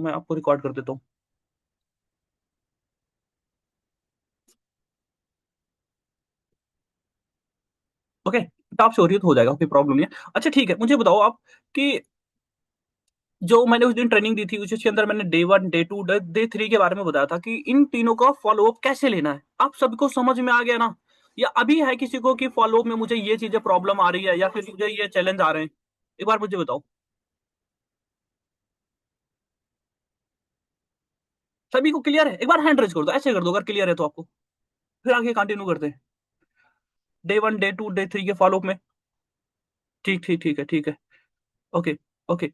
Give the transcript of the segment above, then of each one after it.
मैं आपको रिकॉर्ड कर देता हूँ। ओके, तो आपसे हो रही है तो हो जाएगा, कोई प्रॉब्लम नहीं है। अच्छा ठीक है, मुझे बताओ आप कि जो मैंने उस दिन ट्रेनिंग दी थी उसके अंदर मैंने डे 1 डे 2 डे 3 के बारे में बताया था कि इन तीनों का फॉलोअप कैसे लेना है। आप सबको समझ में आ गया ना? या अभी है किसी को कि फॉलोअप में मुझे ये चीजें प्रॉब्लम आ रही है या फिर मुझे ये चैलेंज आ रहे हैं? एक बार मुझे बताओ। सभी को क्लियर है? एक बार हैंड रेज कर दो, ऐसे कर दो अगर क्लियर है तो आपको। फिर आगे कंटिन्यू करते हैं डे 1 डे 2 डे 3 के फॉलोअप में। ठीक ठीक ठीक है, ठीक है। Okay okay.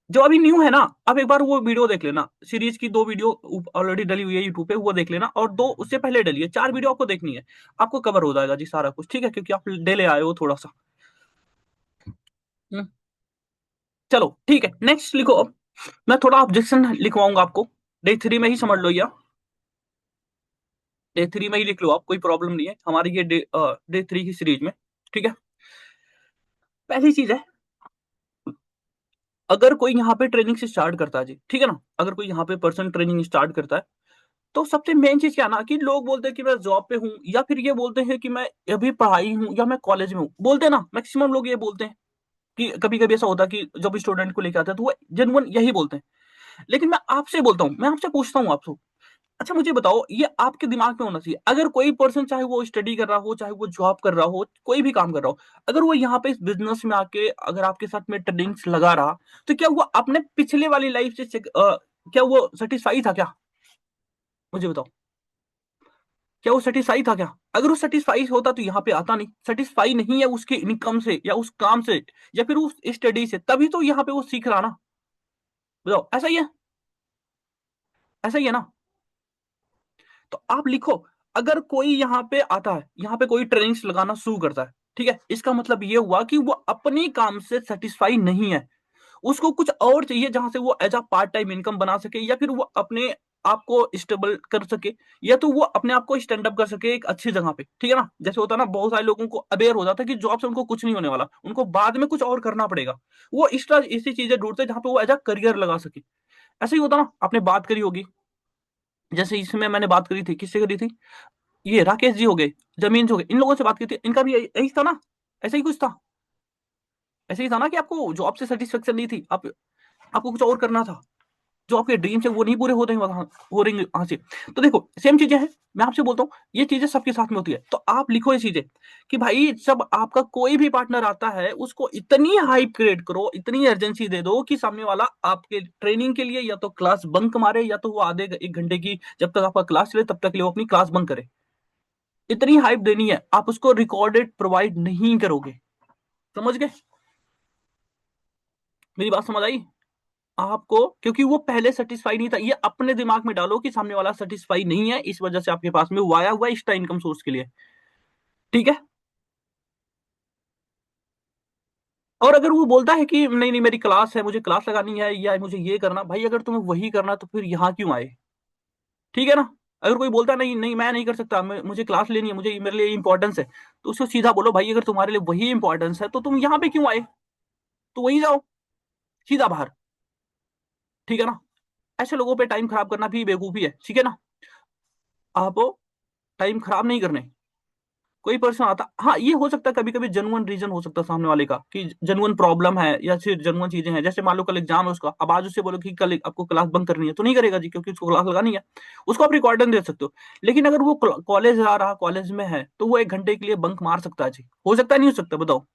जो अभी न्यू है ना, आप एक बार वो वीडियो देख लेना, सीरीज की 2 वीडियो ऑलरेडी डली हुई है यूट्यूब पे, वो देख लेना, और 2 उससे पहले डली है, 4 वीडियो आपको देखनी है। आपको कवर हो जाएगा जी सारा कुछ, ठीक है, क्योंकि आप डेले आए हो थोड़ा सा। हम्म, चलो ठीक है, नेक्स्ट लिखो अब। मैं थोड़ा ऑब्जेक्शन लिखवाऊंगा आपको। डे 3 में ही समझ लो, या डे 3 में ही लिख लो आप, कोई प्रॉब्लम नहीं है हमारी ये डे 3 की सीरीज में। ठीक है, पहली चीज है, अगर कोई यहाँ पे ट्रेनिंग से स्टार्ट करता है जी, ठीक है ना, अगर कोई यहाँ पे पर्सन ट्रेनिंग स्टार्ट करता है, तो सबसे मेन चीज क्या ना, कि लोग बोलते हैं कि मैं जॉब पे हूँ, या फिर ये बोलते हैं कि मैं अभी पढ़ाई हूँ या मैं कॉलेज में हूँ, बोलते हैं ना, मैक्सिमम लोग ये बोलते हैं। कि कभी कभी ऐसा होता है कि जब स्टूडेंट को लेकर आते हैं तो वो जेन्युइन यही बोलते हैं। लेकिन मैं आपसे बोलता हूँ, मैं आपसे पूछता हूँ आपसे, अच्छा मुझे बताओ, ये आपके दिमाग में होना चाहिए, अगर कोई पर्सन, चाहे वो स्टडी कर रहा हो, चाहे वो जॉब कर रहा हो, कोई भी काम कर रहा हो, अगर वो यहाँ पे इस बिजनेस में आके अगर आपके साथ में ट्रेडिंग्स लगा रहा, तो क्या वो अपने पिछले वाली लाइफ से क्या वो सेटिस्फाई था क्या? मुझे बताओ, क्या वो सेटिस्फाई था क्या? अगर वो सेटिस्फाई होता तो यहाँ पे आता नहीं। सेटिस्फाई नहीं है उसके इनकम से या उस काम से या फिर उस स्टडी से, तभी तो यहाँ पे वो सीख रहा ना। बताओ, ऐसा ही है? ऐसा ही है ना? तो आप लिखो, अगर कोई यहाँ पे आता है, यहाँ पे कोई ट्रेनिंग्स लगाना शुरू करता है, ठीक है, इसका मतलब ये हुआ कि वो अपने काम से सेटिस्फाई नहीं है, उसको कुछ और चाहिए जहां से वो as a part time income बना सके, या फिर वो अपने आप को स्टेबल कर सके, या तो वो अपने आप को स्टैंड अप कर सके एक अच्छी जगह पे, ठीक है ना। जैसे होता है ना, बहुत सारे लोगों को अवेयर हो जाता है कि जॉब से उनको कुछ नहीं होने वाला, उनको बाद में कुछ और करना पड़ेगा, वो इस तरह ऐसी चीजें ढूंढते हैं जहां पे वो एज अ करियर लगा सके। ऐसा ही होता ना, आपने बात करी होगी, जैसे इसमें मैंने बात करी थी, किससे करी थी, ये राकेश जी हो गए, जमीन हो गए, इन लोगों से बात की थी, इनका भी यही था ना, ऐसा ही कुछ था। ऐसा ही था ना कि आपको जॉब से सेटिस्फेक्शन नहीं थी, आप आपको कुछ और करना था, जो आपके ड्रीम्स है वो नहीं पूरे होते हैं वहां, हो रही वहां से। तो देखो सेम चीजें हैं, मैं आपसे बोलता हूँ, ये चीजें सबके साथ में होती है, तो आप लिखो ये चीजें कि भाई जब आपका कोई भी पार्टनर आता है उसको इतनी हाइप क्रिएट करो, इतनी अर्जेंसी दे दो कि सामने वाला आपके ट्रेनिंग के लिए या तो क्लास बंक मारे, या तो वो आधे 1 घंटे की जब तक आपका क्लास चले तब तक के लिए वो अपनी क्लास बंक करे। इतनी हाइप देनी है, आप उसको रिकॉर्डेड प्रोवाइड नहीं करोगे। समझ गए? मेरी बात समझ आई आपको? क्योंकि वो पहले सेटिस्फाई नहीं था, ये अपने दिमाग में डालो कि सामने वाला सेटिस्फाई नहीं है, इस वजह से आपके पास में वो आया हुआ एक्स्ट्रा इनकम सोर्स के लिए। ठीक है, और अगर वो बोलता है कि नहीं नहीं मेरी क्लास है, मुझे क्लास लगानी है या मुझे ये करना, भाई अगर तुम्हें वही करना तो फिर यहाँ क्यों आए? ठीक है ना। अगर कोई बोलता नहीं नहीं मैं नहीं कर सकता, मुझे क्लास लेनी है, मुझे मेरे लिए इंपॉर्टेंस है, तो उसको सीधा बोलो भाई अगर तुम्हारे लिए वही इंपॉर्टेंस है तो तुम यहाँ पे क्यों आए? तो वहीं जाओ, सीधा बाहर। ठीक है ना। ऐसे लोगों पे टाइम खराब करना भी बेवकूफी है, ठीक है ना। आप टाइम खराब नहीं करने। कोई पर्सन आता, हाँ ये हो सकता है कभी कभी जेन्युइन रीजन हो सकता है सामने वाले का कि जेन्युइन प्रॉब्लम है या फिर जेन्युइन चीजें हैं, जैसे मान लो कल एग्जाम है उसका, अब आज उससे बोलो कि कल आपको क्लास बंक करनी है, तो नहीं करेगा जी, क्योंकि उसको क्लास लगानी है। उसको आप रिकॉर्डिंग दे सकते हो। लेकिन अगर वो कॉलेज आ रहा, कॉलेज में है, तो वो 1 घंटे के लिए बंक मार सकता है जी, हो सकता है नहीं हो सकता, बताओ।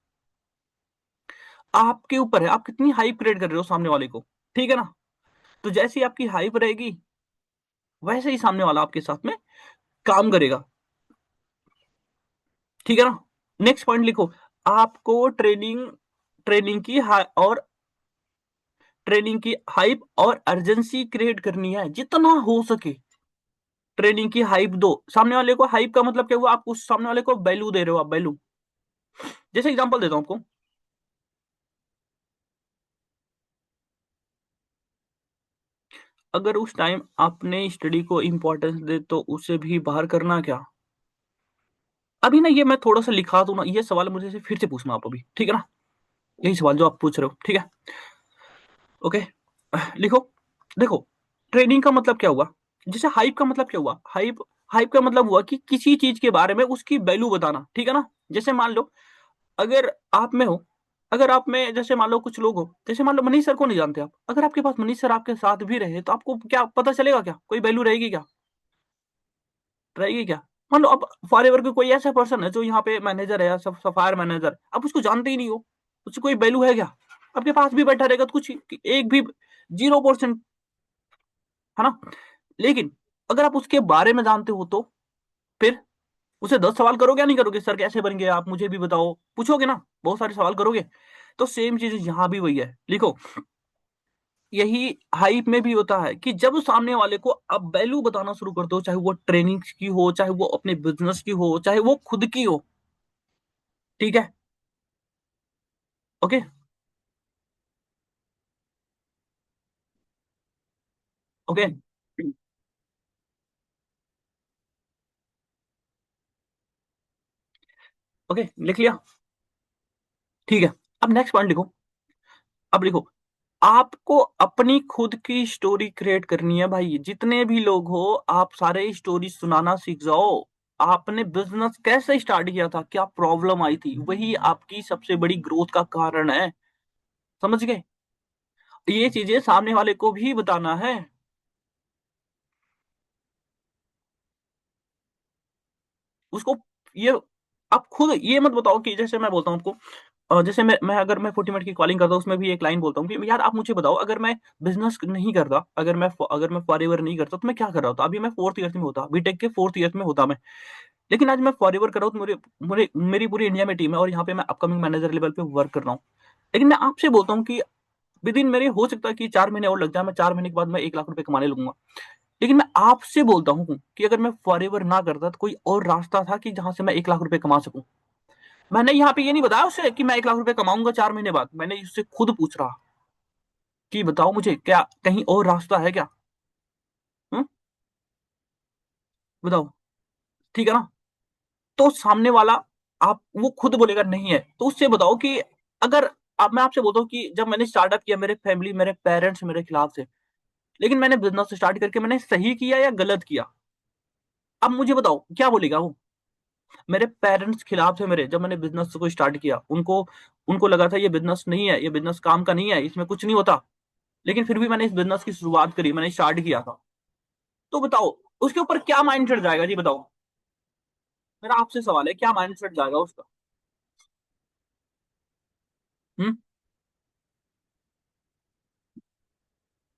आपके ऊपर है, आप कितनी हाइप क्रिएट कर रहे हो सामने वाले को। ठीक है ना। तो जैसी आपकी हाइप रहेगी वैसे ही सामने वाला आपके साथ में काम करेगा। ठीक है ना। नेक्स्ट पॉइंट लिखो, आपको ट्रेनिंग ट्रेनिंग की और ट्रेनिंग की हाइप और अर्जेंसी क्रिएट करनी है जितना हो सके। ट्रेनिंग की हाइप दो सामने वाले को। हाइप का मतलब क्या हुआ, आप उस सामने वाले को वैल्यू दे रहे हो, आप वैल्यू। जैसे एग्जांपल देता हूं आपको, अगर उस टाइम आपने स्टडी को इंपॉर्टेंस दे तो उसे भी बाहर करना क्या? अभी ना ये मैं थोड़ा सा लिखा दूं ना, ये सवाल मुझे से फिर से पूछना आप अभी, ठीक है ना। यही सवाल जो आप पूछ रहे हो, ठीक है। ओके, लिखो। देखो, ट्रेनिंग का मतलब क्या हुआ? जैसे हाइप का मतलब क्या हुआ? हाइप हाइप का मतलब हुआ कि किसी चीज के बारे में उसकी वैल्यू बताना, ठीक है ना? जैसे मान लो, अगर आप में हो, अगर आप में जैसे मान लो कुछ लोग हो, जैसे मान लो मनीष सर को नहीं जानते आप, अगर आपके पास मनीष सर आपके साथ भी रहे तो आपको क्या पता चलेगा? क्या कोई वैल्यू रहेगी? क्या रहेगी? क्या मान लो अब फॉर एवर कोई ऐसा पर्सन है जो यहाँ पे मैनेजर है या सफायर मैनेजर, आप उसको जानते ही नहीं हो, उसकी कोई वैल्यू है क्या? आपके पास भी बैठा रहेगा तो कुछ एक भी 0%, है ना? लेकिन अगर आप उसके बारे में जानते हो तो फिर उसे 10 सवाल करोगे या नहीं करोगे? सर कैसे बन गए आप, मुझे भी बताओ, पूछोगे ना, बहुत सारे सवाल करोगे। तो सेम चीज यहां भी वही है, लिखो। यही हाइप में भी होता है कि जब सामने वाले को आप वैल्यू बताना शुरू कर दो, चाहे वो ट्रेनिंग की हो, चाहे वो अपने बिजनेस की हो, चाहे वो खुद की हो, ठीक है? ओके। ओके। ओके, लिख लिया? ठीक है। अब नेक्स्ट पॉइंट लिखो। अब लिखो, आपको अपनी खुद की स्टोरी क्रिएट करनी है भाई। जितने भी लोग हो, आप सारे स्टोरी सुनाना सीख जाओ। आपने बिजनेस कैसे स्टार्ट किया था, क्या प्रॉब्लम आई थी, वही आपकी सबसे बड़ी ग्रोथ का कारण है। समझ गए? ये चीजें सामने वाले को भी बताना है उसको। ये आप खुद ये मत बताओ कि जैसे मैं बोलता हूँ आपको, जैसे मैं अगर मैं 40 मिनट की कॉलिंग करता हूँ, उसमें भी एक लाइन बोलता हूँ कि यार आप मुझे बताओ, अगर मैं बिजनेस नहीं करता, अगर मैं फॉरएवर नहीं करता तो मैं क्या कर रहा होता? अभी मैं फोर्थ ईयर में होता, बीटेक के फोर्थ ईयर में होता मैं। लेकिन आज मैं फॉरएवर कर रहा हूँ तो मुझे मुझे मेरी पूरी इंडिया में टीम है और यहाँ पे मैं अपकमिंग मैनेजर लेवल पे वर्क कर रहा हूँ। लेकिन मैं आपसे बोलता हूँ कि विद इन मेरे हो सकता है कि 4 महीने और लग जाए, मैं 4 महीने के बाद मैं 1 लाख रुपए कमाने लगूंगा। लेकिन मैं आपसे बोलता हूँ कि अगर मैं फॉरएवर ना करता तो कोई और रास्ता था कि जहां से मैं 1 लाख रुपए कमा सकूं। मैंने यहाँ पे ये नहीं बताया उससे कि मैं 1 लाख रुपए कमाऊंगा 4 महीने बाद, मैंने उससे खुद पूछ रहा कि बताओ मुझे, क्या कहीं और रास्ता है क्या? हम्म? बताओ। ठीक है ना? तो सामने वाला, आप वो खुद बोलेगा नहीं है, तो उससे बताओ कि अगर अब मैं आपसे बोलता हूँ कि जब मैंने स्टार्टअप किया, मेरे फैमिली, मेरे पेरेंट्स मेरे खिलाफ थे, लेकिन मैंने बिजनेस स्टार्ट करके मैंने सही किया या गलत किया? अब मुझे बताओ क्या बोलेगा वो? मेरे पेरेंट्स खिलाफ थे मेरे, जब मैंने बिजनेस को स्टार्ट किया, उनको उनको लगा था ये बिजनेस नहीं है, ये बिजनेस काम का नहीं है, इसमें कुछ नहीं होता। लेकिन फिर भी मैंने इस बिजनेस की शुरुआत करी, मैंने स्टार्ट किया था। तो बताओ उसके ऊपर क्या माइंड सेट जाएगा जी? बताओ, मेरा आपसे सवाल है, क्या माइंड सेट जाएगा उसका? हम्म?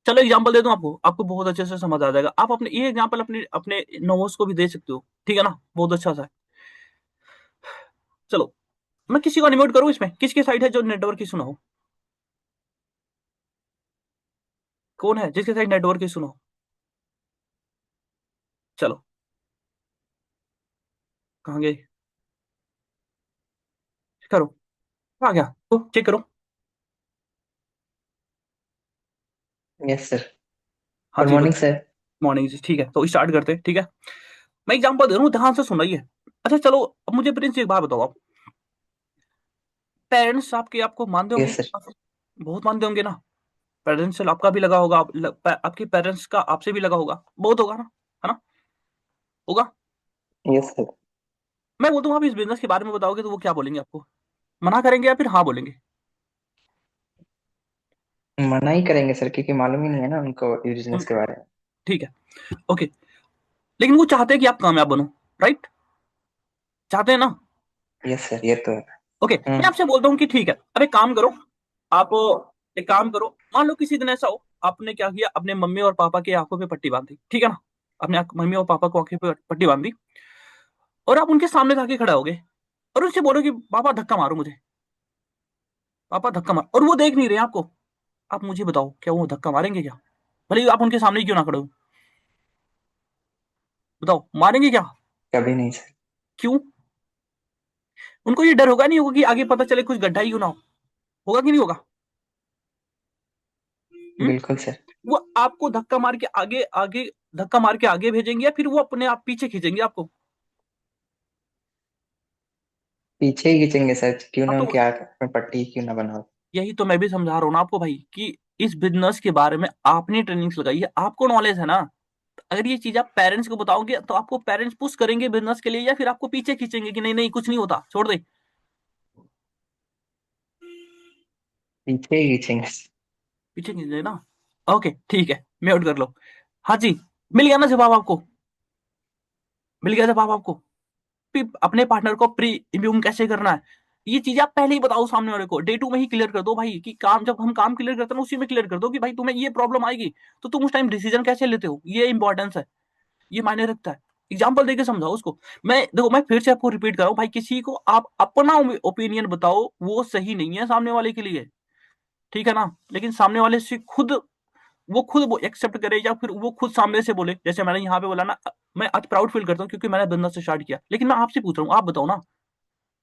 चलो एग्जांपल दे दूं आपको, आपको बहुत अच्छे से समझ आ जाएगा। आप अपने ये एग्जांपल अपने अपने नोट्स को भी दे सकते हो, ठीक है ना? बहुत अच्छा सा है। चलो, मैं किसी को अनिमेट करूं इसमें, किसकी साइड है जो नेटवर्क की सुना हो? कौन है जिसके साइड नेटवर्क की सुनो? चलो, कहाँ गए? करो। आ गया तो चेक करो। Yes sir. हाँ गुड जी, मॉर्निंग बताओ। सर। मॉर्निंग जी, ठीक है, तो स्टार्ट करते हैं, ठीक है? मैं एग्जांपल दे रहा हूँ, ध्यान से सुनाइए। अच्छा चलो, अब मुझे प्रिंस एक बात बताओ, आप पेरेंट्स आपके आपको मानते होंगे? Yes sir. बहुत मानते होंगे ना? पेरेंट्स से आपका भी लगा होगा, आपके पेरेंट्स का आपसे भी लगा होगा, बहुत होगा ना? है ना? होगा। Yes sir. मैं बोलता हूँ आप इस बिजनेस के बारे में बताओगे तो वो क्या बोलेंगे आपको? मना करेंगे या फिर हाँ बोलेंगे? मना ही करेंगे सर, क्योंकि मालूम ही नहीं है ना उनको बिजनेस के बारे में। ठीक है। ओके। लेकिन वो चाहते हैं कि आप कामयाब बनो, राइट? चाहते हैं ना? यस सर, ये तो है। ओके, मैं आपसे बोलता हूँ कि ठीक है, अब एक काम करो। आप एक काम करो, मान लो किसी दिन ऐसा हो, आपने क्या किया, अपने मम्मी और पापा की आंखों पे पट्टी बांधी, ठीक है ना? अपने मम्मी और पापा को आंखों पे पट्टी बांधी, और आप उनके सामने जाके खड़ा हो गए और उनसे बोलो कि पापा धक्का मारो मुझे, पापा धक्का मार, और वो देख नहीं रहे आपको। आप मुझे बताओ, क्या वो धक्का मारेंगे क्या? भले ही आप उनके सामने ही क्यों ना खड़े हो, बताओ मारेंगे क्या? कभी नहीं सर। क्यों? उनको ये डर होगा नहीं होगा कि आगे पता चले कुछ गड्ढा ही क्यों ना हो? होगा कि नहीं होगा? हम्म? बिल्कुल सर। वो आपको धक्का मार के आगे आगे, धक्का मार के आगे भेजेंगे या फिर वो अपने आप पीछे खींचेंगे आपको? पीछे ही खींचेंगे सर, क्यों हाँ ना तो उनके आंख में पट्टी क्यों ना बनाओ। यही तो मैं भी समझा रहा हूँ ना आपको भाई, कि इस बिजनेस के बारे में आपने ट्रेनिंग्स लगाई है, आपको नॉलेज है ना। अगर ये चीज आप पेरेंट्स को बताओगे तो आपको पेरेंट्स पुश करेंगे बिजनेस के लिए, या फिर आपको पीछे खींचेंगे कि नहीं नहीं कुछ नहीं होता, छोड़ दे। पीछे ही खींचेंगे। पीछे खींचेंगे ना। ओके ठीक है, म्यूट कर लो। हाँ जी, मिल गया ना जवाब आपको? मिल गया जवाब आपको? अपने पार्टनर को प्री इम्यून कैसे करना है, ये चीजें आप पहले ही बताओ सामने वाले को, डे टू में ही क्लियर कर दो भाई, कि काम जब हम काम क्लियर करते हैं ना उसी में क्लियर कर दो कि भाई तुम्हें ये प्रॉब्लम आएगी, तो तुम उस टाइम डिसीजन कैसे लेते हो, ये इंपॉर्टेंस है, ये मायने रखता है। एग्जाम्पल देके समझाओ उसको। मैं देखो, मैं फिर से आपको रिपीट कर रहा हूँ भाई, किसी को आप अपना ओपिनियन बताओ वो सही नहीं है सामने वाले के लिए, ठीक है ना, लेकिन सामने वाले से खुद वो एक्सेप्ट करे, या फिर वो खुद सामने से बोले, जैसे मैंने यहाँ पे बोला ना, मैं आज प्राउड फील करता हूँ क्योंकि मैंने बिजनेस से स्टार्ट किया, लेकिन मैं आपसे पूछ रहा हूँ, आप बताओ ना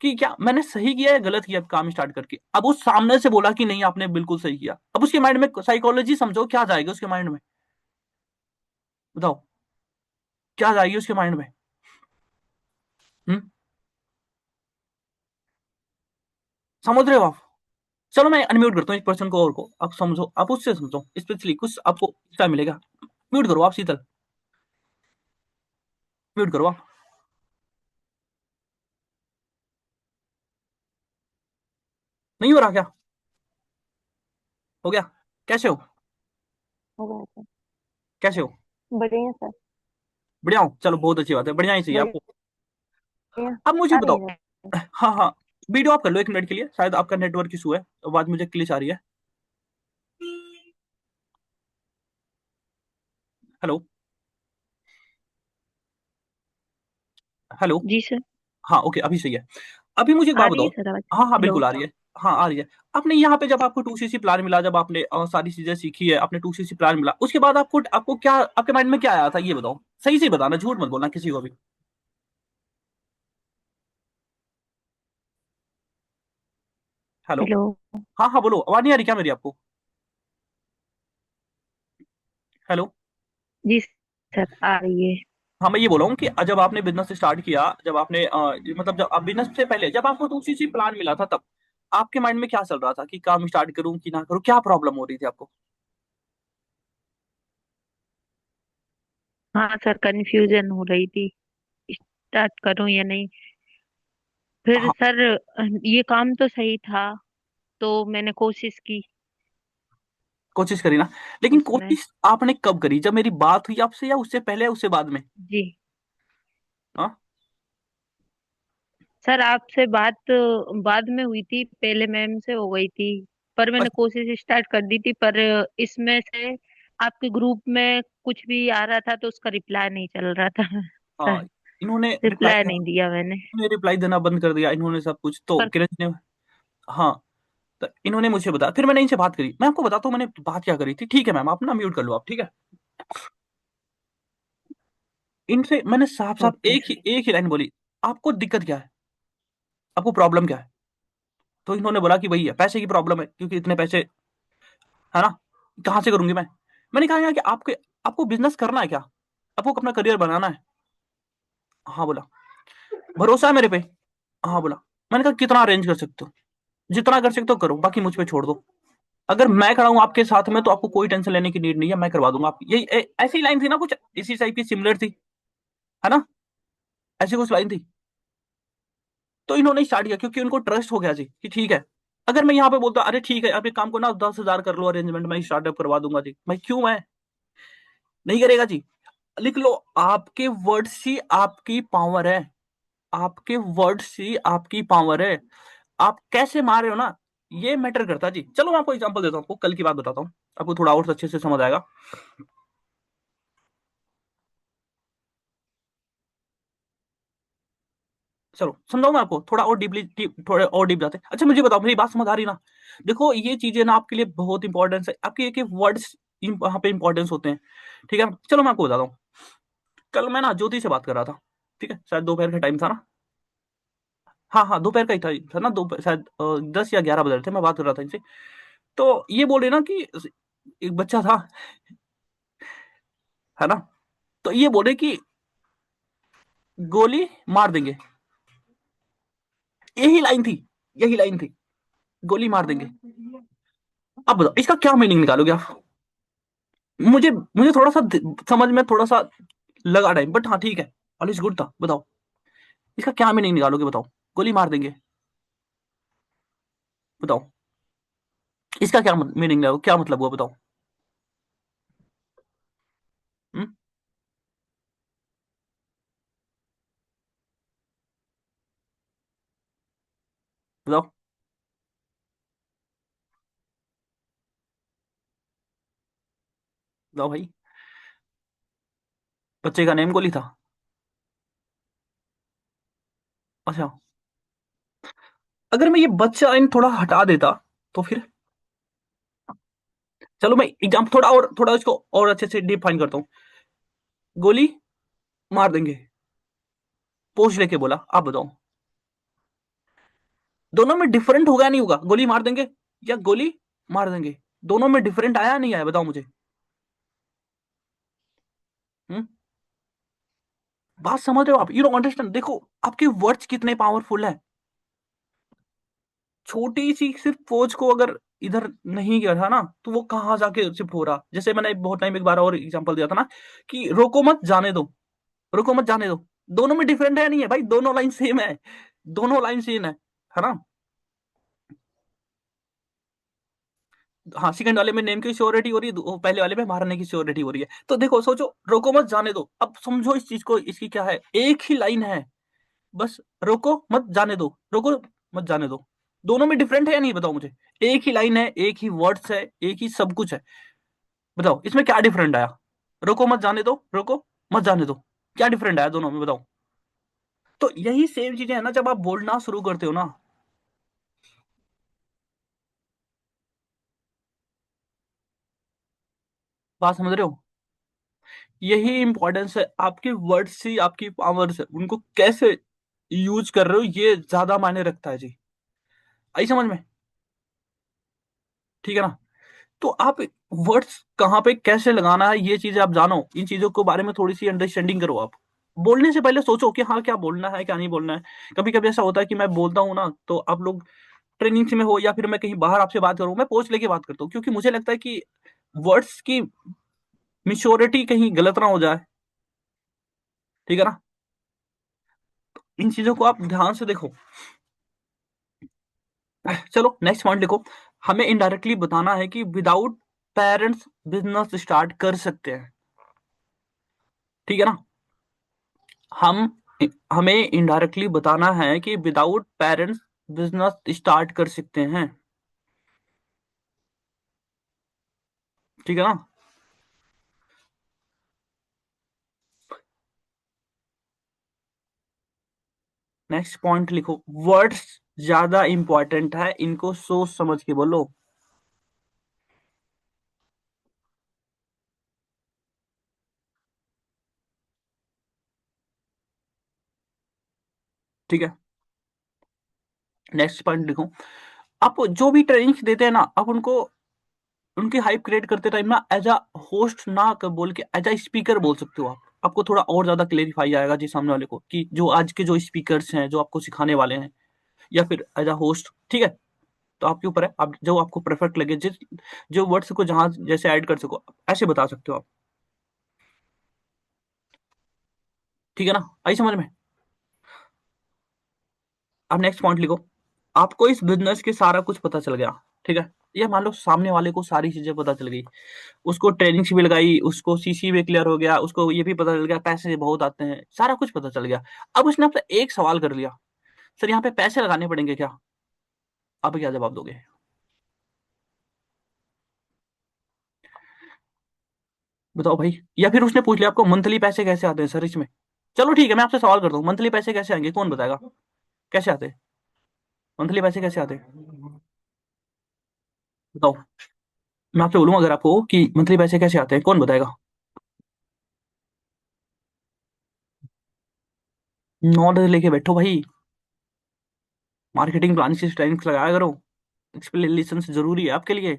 कि क्या मैंने सही किया या गलत किया काम स्टार्ट करके। अब उस सामने से बोला कि नहीं आपने बिल्कुल सही किया, अब उसके माइंड में साइकोलॉजी समझो क्या जाएगा उसके माइंड में, बताओ क्या जाएगी उसके माइंड में। हम्म, समझ रहे हो आप? चलो मैं अनम्यूट करता हूँ एक पर्सन को और को, आप समझो, आप उससे समझो स्पेशली, कुछ आपको टाइम मिलेगा। म्यूट करो आप शीतल, म्यूट करो आप। नहीं हो रहा क्या? हो गया? कैसे हो? हो गया सर। कैसे हो? बढ़िया सर। बढ़िया हो, चलो बहुत अच्छी बात है, बढ़िया ही चाहिए आपको। बढ़िया। अब मुझे आ बताओ। रही है। हाँ हाँ, वीडियो आप कर लो 1 मिनट के लिए, शायद आपका नेटवर्क इशू है, आवाज मुझे क्लिच आ रही है। हेलो? हेलो? जी सर। हाँ ओके, अभी सही है। अभी मुझे एक आ बात रही बताओ। है सर आवाज। हाँ हाँ हेलो। बिल्कुल आ रही है। हाँ आ रही है। आपने यहाँ पे जब आपको 2cc प्लान मिला, जब आपने सारी चीजें सीखी है, आपने 2cc प्लान मिला, उसके बाद आपको आपको क्या आपके माइंड में क्या आया था, ये बताओ, सही से बताना, झूठ मत बोलना किसी को भी। हेलो? हेलो। हाँ हाँ बोलो, आवाज नहीं आ रही क्या मेरी आपको? हेलो? जी सर आ रही है। हाँ मैं ये बोल रहा हूँ कि जब आपने बिजनेस स्टार्ट किया, जब आपने मतलब जब आप बिजनेस से पहले जब आपको 2cc प्लान मिला था, तब आपके माइंड में क्या चल रहा था कि काम स्टार्ट करूँ कि ना करूँ, क्या प्रॉब्लम हो रही थी आपको? हाँ सर, कंफ्यूजन हो रही थी, स्टार्ट करूं या नहीं। फिर हाँ, सर ये काम तो सही था, तो मैंने कोशिश की कोशिश करी ना, लेकिन उसमें। कोशिश आपने कब करी, जब मेरी बात हुई आपसे, या उससे पहले या उससे बाद में? जी हाँ, सर, आपसे बात बाद में हुई थी, पहले मैम से हो गई थी। पर मैंने बस। कोशिश स्टार्ट कर दी थी, पर इसमें से आपके ग्रुप में कुछ भी आ रहा था तो उसका रिप्लाई नहीं चल रहा था हाँ, सर। इन्होंने रिप्लाई रिप्लाई देना, नहीं दिया मैंने। इन्होंने रिप्लाई देना बंद कर दिया, इन्होंने सब कुछ तो पर किरण जी ने। हाँ, तो इन्होंने मुझे बताया, फिर मैंने इनसे बात करी, मैं आपको बताता हूँ मैंने बात क्या करी थी, ठीक है मैम, आप ना म्यूट कर लो आप, ठीक है। इनसे मैंने साफ साफ ओके। एक ही लाइन बोली, आपको दिक्कत क्या है, आपको प्रॉब्लम क्या है? तो इन्होंने बोला कि भैया पैसे की प्रॉब्लम है, क्योंकि इतने पैसे, है ना, कहाँ से करूंगी मैं। मैंने कहा यार कि आपको बिजनेस करना है क्या, आपको अपना करियर बनाना है? हाँ बोला, भरोसा है मेरे पे? हाँ बोला। मैंने कहा कितना अरेंज कर सकते हो, जितना कर सकते हो करो, बाकी मुझ पे छोड़ दो, अगर मैं खड़ा हूं आपके साथ में तो आपको कोई टेंशन लेने की नीड नहीं है, मैं करवा दूंगा। आप यही ऐसी लाइन थी ना, कुछ इसी टाइप की सिमिलर थी, है ना, ऐसी कुछ लाइन थी। तो इन्होंने स्टार्ट किया क्योंकि उनको ट्रस्ट हो गया जी कि ठीक है। अगर मैं यहाँ पे बोलता अरे ठीक है आप एक काम को ना 10,000 कर लो अरेंजमेंट, मैं स्टार्टअप करवा दूंगा जी, मैं क्यों, मैं नहीं करेगा जी। लिख लो, आपके वर्ड्स ही आपकी पावर है, आपके वर्ड्स ही आपकी पावर है, आप कैसे मार रहे हो ना, ये मैटर करता है जी। चलो मैं आपको एग्जांपल देता हूँ, आपको कल की बात बताता हूँ, आपको थोड़ा और अच्छे से समझ आएगा। चलो समझाऊं मैं आपको थोड़ा और डीपली, थोड़े और डीप जाते हैं। अच्छा मुझे बताओ, मेरी बात समझ आ रही ना? देखो ये चीजें ना आपके लिए बहुत इंपॉर्टेंस है, आपके एक वर्ड्स यहाँ पे इंपॉर्टेंस होते हैं, ठीक है। चलो मैं आपको बताता हूँ, कल मैं ना ज्योति से बात कर रहा था, ठीक है, शायद दोपहर का टाइम था ना, हाँ हाँ दोपहर का ही था ना, दोपहर शायद 10 या 11 बजे थे, मैं बात कर रहा था इनसे। तो ये बोले ना कि एक बच्चा था, है ना, तो ये बोले कि गोली मार देंगे, यही लाइन थी, यही लाइन थी, गोली मार देंगे। अब बताओ इसका क्या मीनिंग निकालोगे आप? मुझे मुझे थोड़ा सा समझ में थोड़ा सा लगा टाइम, बट हाँ ठीक है, ऑल इज गुड था। बताओ इसका क्या मीनिंग निकालोगे? बताओ। गोली मार देंगे? बताओ इसका क्या मीनिंग है, क्या मतलब हुआ? बताओ। हम्म? बताओ। बताओ भाई। बच्चे का नेम गोली था? अच्छा, अगर मैं ये बच्चा इन थोड़ा हटा देता तो फिर? चलो मैं एग्जाम थोड़ा इसको और अच्छे से डिफाइन करता हूँ। गोली मार देंगे, पोस्ट लेके बोला, आप बताओ दोनों में डिफरेंट होगा नहीं होगा? गोली मार देंगे या गोली मार देंगे, दोनों में डिफरेंट आया नहीं आया? बताओ मुझे। हम्म? बात समझ रहे हो आप? You don't understand. देखो आपके वर्ड्स कितने पावरफुल है। छोटी सी सिर्फ फौज को अगर इधर नहीं गया था ना, तो वो कहाँ जाके शिफ्ट हो रहा। जैसे मैंने बहुत टाइम एक बार और एग्जांपल दिया था ना, कि रोको मत जाने दो, रोको मत जाने दो। दोनों में डिफरेंट है नहीं है भाई? दोनों लाइन सेम है, दोनों लाइन सेम है ना? हाँ, सेकंड वाले में नेम की श्योरिटी हो रही है, पहले वाले में मारने की श्योरिटी हो रही है। तो देखो सोचो, रोको मत जाने दो, अब समझो इस चीज को, इसकी क्या है, एक ही लाइन है बस। रोको मत जाने दो, रोको मत जाने दो, दोनों में डिफरेंट है या नहीं? बताओ मुझे। एक ही लाइन है, एक ही वर्ड्स है, एक ही सब कुछ है। बताओ इसमें क्या डिफरेंट आया? रोको मत जाने दो, रोको मत जाने दो, क्या डिफरेंट आया दोनों में? बताओ। तो यही सेम चीजें है ना, जब आप बोलना शुरू करते हो ना। बात समझ रहे हो? यही इंपॉर्टेंस है, आपके वर्ड्स से आपकी पावर्स है, उनको कैसे यूज कर रहे हो ये ज्यादा मायने रखता है जी। आई समझ में? ठीक है ना? तो आप वर्ड्स कहाँ पे कैसे लगाना है ये चीजें आप जानो, इन चीजों के बारे में थोड़ी सी अंडरस्टैंडिंग करो आप। बोलने से पहले सोचो कि हाँ क्या बोलना है क्या नहीं बोलना है। कभी कभी ऐसा होता है कि मैं बोलता हूँ ना, तो आप लोग ट्रेनिंग में हो या फिर मैं कहीं बाहर आपसे बात करूँ, मैं पोच लेके बात करता हूँ, क्योंकि मुझे लगता है कि वर्ड्स की मिच्योरिटी कहीं गलत ना हो जाए। ठीक है ना? इन चीजों को आप ध्यान से देखो। चलो नेक्स्ट पॉइंट लिखो। हमें इनडायरेक्टली बताना है कि विदाउट पेरेंट्स बिजनेस स्टार्ट कर सकते हैं। ठीक है ना? हम हमें इनडायरेक्टली बताना है कि विदाउट पेरेंट्स बिजनेस स्टार्ट कर सकते हैं। ठीक है ना? नेक्स्ट पॉइंट लिखो। वर्ड्स ज्यादा इंपॉर्टेंट है, इनको सोच समझ के बोलो। ठीक है, नेक्स्ट पॉइंट लिखो। आप जो भी ट्रेनिंग देते हैं ना, आप उनको उनकी हाइप क्रिएट करते टाइम ना एज अ होस्ट ना बोल के एज अ स्पीकर बोल सकते हो आप। आपको थोड़ा और ज्यादा क्लेरिफाई आएगा जी सामने वाले को, कि जो आज के जो स्पीकर्स हैं जो आपको सिखाने वाले हैं, या फिर एज अ होस्ट। ठीक है? तो आपके ऊपर है, आप जो आपको परफेक्ट लगे, जिस जो वर्ड्स को जहां जैसे ऐड कर सको ऐसे बता सकते हो आप। ठीक है ना? आई समझ में? अब नेक्स्ट पॉइंट लिखो। आपको इस बिजनेस के सारा कुछ पता चल गया। ठीक है? ये मान लो सामने वाले को सारी चीजें पता चल गई, उसको ट्रेनिंग भी लगाई, उसको सीसी भी क्लियर हो गया, उसको ये भी पता चल गया पैसे बहुत आते हैं, सारा कुछ पता चल गया। अब उसने आपसे एक सवाल कर लिया, सर यहाँ पे पैसे लगाने पड़ेंगे क्या? आप क्या जवाब दोगे? बताओ भाई। या फिर उसने पूछ लिया आपको मंथली पैसे कैसे आते हैं सर इसमें? चलो ठीक है, मैं आपसे सवाल करता हूँ, मंथली पैसे कैसे आएंगे, कौन बताएगा? कैसे आते हैं मंथली पैसे, कैसे आते हैं? बताओ। मैं आपसे बोलूंगा अगर आपको कि मंथली पैसे कैसे आते हैं, कौन बताएगा? नॉलेज लेके बैठो भाई, मार्केटिंग प्लान से ट्रेनिंग लगाया करो, एक्सप्लेनेशन जरूरी है आपके लिए।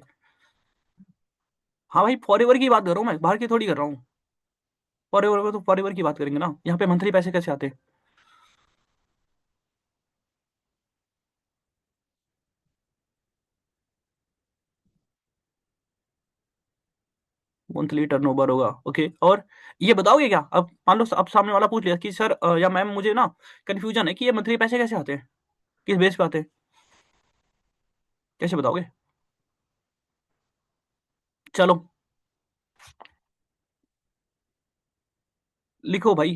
हाँ भाई, फॉरएवर की बात कर रहा हूँ मैं, बाहर की थोड़ी कर रहा हूँ। फॉरएवर तो फॉरएवर की बात करेंगे ना, यहाँ पे मंथली पैसे कैसे आते हैं? मंथली टर्नओवर होगा। ओके, और ये बताओगे क्या? अब मान लो अब सामने वाला पूछ लिया कि सर या मैम मुझे ना कंफ्यूजन है कि ये मंथली पैसे कैसे आते हैं, किस बेस पे आते हैं, कैसे बताओगे? चलो लिखो भाई।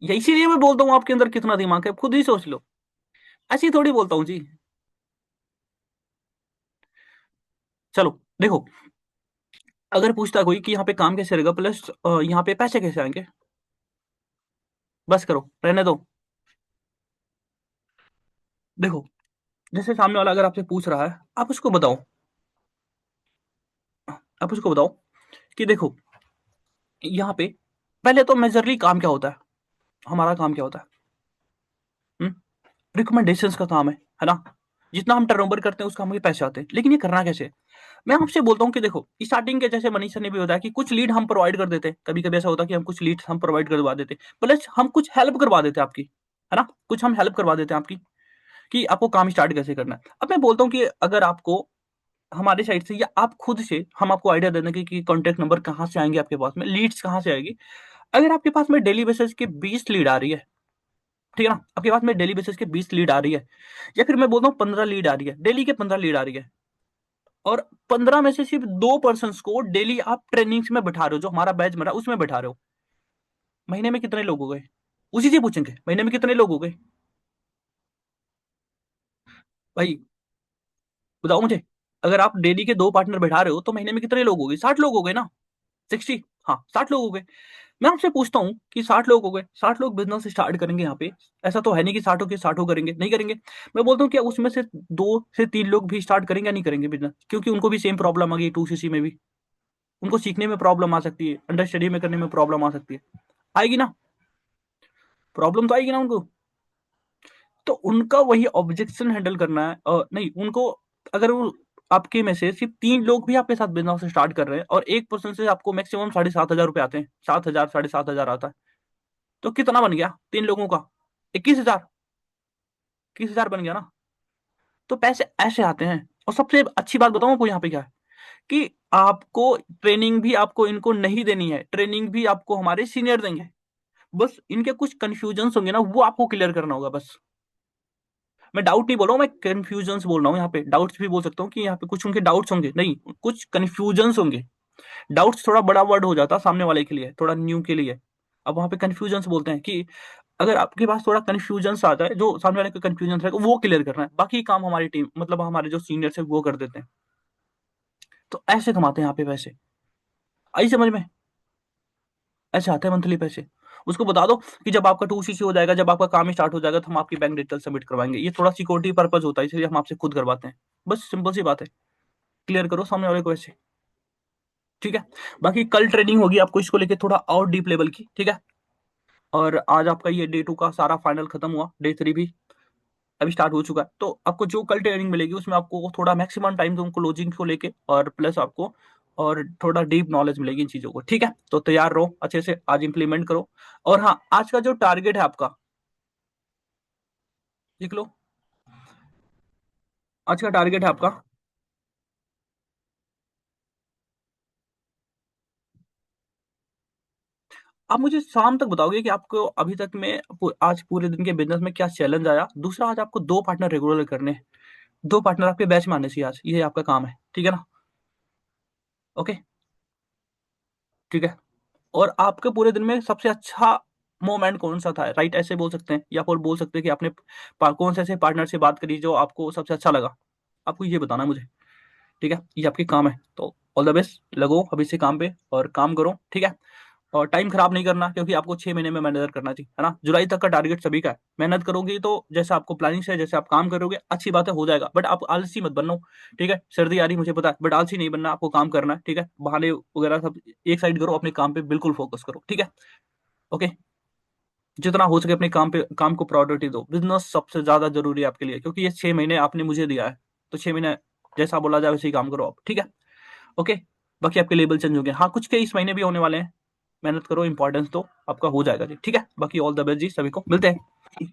ये इसीलिए मैं बोलता हूँ आपके अंदर कितना दिमाग है, खुद ही सोच लो। ऐसे ही थोड़ी बोलता हूँ जी। चलो देखो, अगर पूछता कोई कि यहाँ पे काम कैसे रहेगा प्लस यहाँ पे पैसे कैसे आएंगे, बस करो, रहने दो। देखो, जैसे सामने वाला अगर आपसे पूछ रहा है, आप उसको बताओ कि देखो यहाँ पे पहले तो मेजरली काम क्या होता है, हमारा काम क्या होता है? रिकमेंडेशंस का काम है ना? जितना हम टर्नओवर करते हैं उसका हमें पैसे आते हैं, लेकिन ये करना कैसे है? मैं आपसे बोलता हूँ कि देखो, स्टार्टिंग के जैसे मनीषा ने भी बताया कि कुछ लीड हम प्रोवाइड कर देते हैं, कभी कभी ऐसा होता है कि हम कुछ लीड हम प्रोवाइड करवा देते हैं, प्लस हम कुछ हेल्प करवा देते हैं आपकी, है ना? कुछ हम हेल्प करवा देते हैं आपकी कि आपको काम स्टार्ट कैसे करना है। अब मैं बोलता हूँ कि अगर आपको हमारे साइड से या आप खुद से हम आपको आइडिया दे देंगे कि कॉन्टेक्ट नंबर कहाँ से आएंगे आपके पास में, लीड्स कहाँ से आएगी। अगर आपके पास में डेली बेसिस के 20 लीड आ रही है, ठीक है ना, आपके पास में डेली बेसिस के 20 लीड आ रही है, या फिर मैं बोलता हूँ 15 लीड आ रही है, डेली के 15 लीड आ रही है, और 15 में से सिर्फ 2 पर्सन को डेली आप ट्रेनिंग्स में बैठा रहे हो, जो हमारा बैच बना उसमें बैठा रहे हो, महीने में कितने लोग हो गए? उसी से पूछेंगे, महीने में कितने लोग हो गए भाई? बताओ मुझे। अगर आप डेली के 2 पार्टनर बैठा रहे हो तो महीने में कितने लोग हो गए? 60 लोग हो गए ना? 60, हाँ 60 लोग हो गए। मैं आपसे पूछता हूँ कि 60 लोग हो गए, 60 लोग बिजनेस स्टार्ट करेंगे यहाँ पे, ऐसा तो है नहीं कि 60 के 60 करेंगे, नहीं करेंगे। मैं बोलता हूँ कि उसमें से 2 से 3 लोग भी स्टार्ट करेंगे या नहीं करेंगे बिजनेस, क्योंकि उनको भी सेम प्रॉब्लम आ गई 2cc में भी, उनको सीखने में प्रॉब्लम आ सकती है, अंडरस्टडी में करने में प्रॉब्लम आ सकती है, आएगी ना? प्रॉब्लम तो आएगी ना उनको। तो उनका वही ऑब्जेक्शन हैंडल करना है, नहीं उनको, अगर वो आपके में से सिर्फ 3 लोग भी आपके साथ बिजनेस स्टार्ट कर रहे हैं और 1 पर्सन से आपको मैक्सिमम 7,500 रुपए आते हैं, 7,000 7,500 आता है, तो कितना बन गया 3 लोगों का? 21,000, 21,000 बन गया ना? तो पैसे ऐसे आते हैं। और सबसे अच्छी बात बताऊं आपको यहाँ पे क्या है, कि आपको ट्रेनिंग भी आपको इनको नहीं देनी है, ट्रेनिंग भी आपको हमारे सीनियर देंगे, बस इनके कुछ कंफ्यूजन होंगे ना, वो आपको क्लियर करना होगा बस। मैं डाउट नहीं बोल रहा हूँ, मैं कंफ्यूजन बोल रहा हूँ, यहाँ पे डाउट्स भी बोल सकता हूँ कि यहाँ पे कुछ उनके डाउट्स होंगे, नहीं कुछ कंफ्यूजन होंगे। डाउट्स थोड़ा बड़ा वर्ड हो जाता है सामने वाले के लिए, थोड़ा न्यू के लिए। अब वहां पे कंफ्यूजन बोलते हैं कि अगर आपके पास थोड़ा कंफ्यूजन आता है, जो सामने वाले का कंफ्यूजन है वो क्लियर करना है, बाकी काम हमारी टीम मतलब हमारे जो सीनियर्स है वो कर देते हैं। तो ऐसे कमाते हैं यहाँ पे पैसे, आई समझ में? ऐसे आते हैं मंथली पैसे। उसको बता दो कि जब आपका 2cc हो जाएगा, जब आपका काम स्टार्ट हो जाएगा, तो हम आपकी बैंक डिटेल सबमिट करवाएंगे। ये थोड़ा सिक्योरिटी पर्पज होता है, इसलिए हम आपसे खुद करवाते हैं, बस सिंपल सी बात है। क्लियर करो सामने वाले को ऐसे, ठीक है? बाकी कल ट्रेनिंग होगी आपको इसको लेके थोड़ा और डीप लेवल की, ठीक है? और आज आपका ये डे 2 का सारा फाइनल खत्म हुआ, डे 3 भी अभी स्टार्ट हो चुका है। तो आपको जो कल ट्रेनिंग मिलेगी उसमें आपको थोड़ा मैक्सिमम टाइम दूं क्लोजिंग को लेके, और प्लस आपको और थोड़ा डीप नॉलेज मिलेगी इन चीजों को, ठीक है? तो तैयार रहो, अच्छे से आज इंप्लीमेंट करो। और हाँ, आज का जो टारगेट है आपका, लिख लो। आज का टारगेट है आपका, आप मुझे शाम तक बताओगे कि आपको अभी तक में आज पूरे दिन के बिजनेस में क्या चैलेंज आया। दूसरा, आज आपको 2 पार्टनर रेगुलर करने हैं, 2 पार्टनर आपके बैच में आने चाहिए आज, ये आपका काम है, ठीक है ना? ओके, ठीक है। और आपके पूरे दिन में सबसे अच्छा मोमेंट कौन सा था, राइट? ऐसे बोल सकते हैं, या फिर बोल सकते हैं कि आपने कौन से ऐसे पार्टनर से बात करी जो आपको सबसे अच्छा लगा, आपको ये बताना है मुझे, ठीक है? ये आपके काम है। तो ऑल द बेस्ट, लगो अभी से काम पे और काम करो, ठीक है? और टाइम खराब नहीं करना, क्योंकि आपको 6 महीने में मैनेजर करना चाहिए, है ना? जुलाई तक का टारगेट सभी का है। मेहनत करोगे तो जैसे आपको प्लानिंग से, जैसे आप काम करोगे, अच्छी बात है, हो जाएगा। बट आप आलसी मत बनना, ठीक है? सर्दी आ रही मुझे पता है, बट आलसी नहीं बनना, आपको काम करना है, ठीक है? बहाने वगैरह सब एक साइड करो, अपने काम पे बिल्कुल फोकस करो, ठीक है? ओके, जितना हो सके अपने काम पे, काम को प्रायोरिटी दो। बिजनेस सबसे ज्यादा जरूरी है आपके लिए, क्योंकि ये 6 महीने आपने मुझे दिया है, तो 6 महीने जैसा बोला जाए वैसे ही काम करो आप, ठीक है? ओके, बाकी आपके लेवल चेंज होंगे, हाँ कुछ के इस महीने भी होने वाले हैं। मेहनत करो, इंपॉर्टेंस दो, आपका हो जाएगा जी, ठीक है? बाकी ऑल द बेस्ट जी, सभी को मिलते हैं।